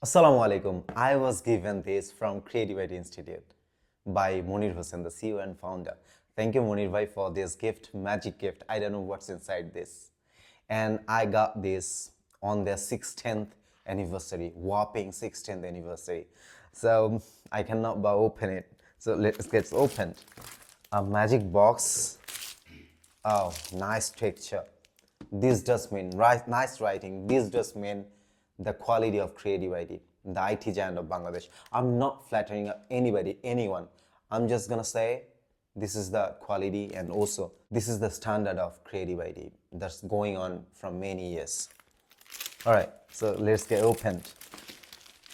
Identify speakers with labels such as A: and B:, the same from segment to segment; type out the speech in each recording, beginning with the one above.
A: Assalamu alaikum. I was given this from Creativity Institute by Munir Hussain, the CEO and founder. Thank you, Munir bhai, for this gift, magic gift. I don't know what's inside this. And I got this on their 16th anniversary, whopping 16th anniversary. So I cannot but open it. So let's get opened. A magic box. Oh, nice texture. This does mean nice writing. This does mean the quality of creativity, the IT giant of Bangladesh. I'm not flattering anybody, anyone. I'm just gonna say this is the quality and also this is the standard of creativity that's going on from many years. All right, so let's get opened.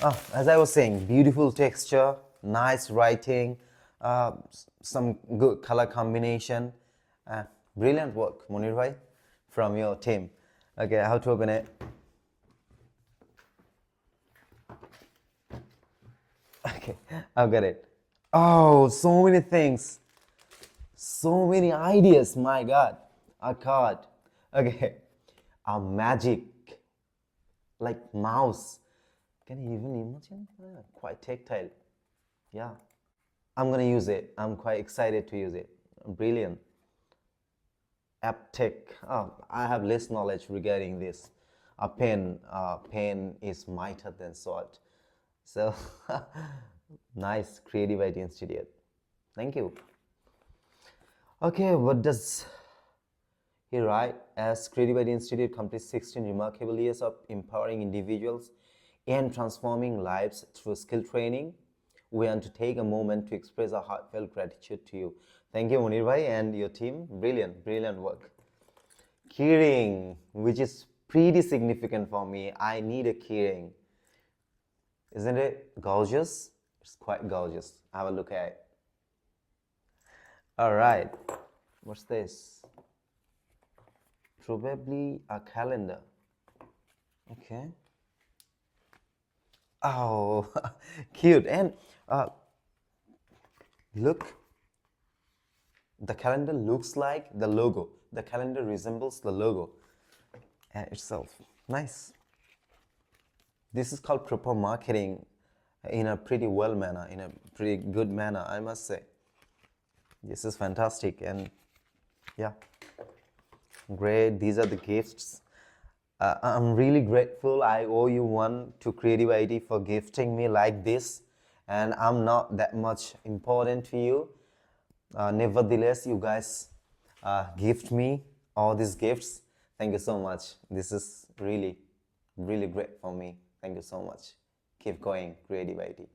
A: Oh, as I was saying, beautiful texture, nice writing, some good color combination. Brilliant work, Munir bhai, from your team. Okay, how to open it? Okay, I've got it. Oh, so many things. So many ideas, my God. A card. Okay, a magic, like mouse. Can you even imagine? Quite tactile. Yeah, I'm gonna use it. I'm quite excited to use it. Brilliant. Aptech. Oh, I have less knowledge regarding this. A pen is mightier than sword. So nice, Creativity Institute. Thank you. Okay, what does he write? As Creativity Institute completes 16 remarkable years of empowering individuals and transforming lives through skill training, we want to take a moment to express our heartfelt gratitude to you. Thank you, Munir bhai and your team. Brilliant, brilliant work. Keyring, which is pretty significant for me. I need a keyring. Isn't it gorgeous? It's quite gorgeous. Have a look at it. All right. What's this? Probably a calendar. Okay. Oh, cute. And look, the calendar looks like the logo. The calendar resembles the logo itself. Nice. This is called proper marketing in a pretty well manner, in a pretty good manner, I must say. This is fantastic and yeah, great. These are the gifts. I'm really grateful. I owe you one to Creativity for gifting me like this, and I'm not that much important to you. Nevertheless, you guys gift me all these gifts. Thank you so much. This is really, really great for me. Thank you so much. Keep going, Creativity.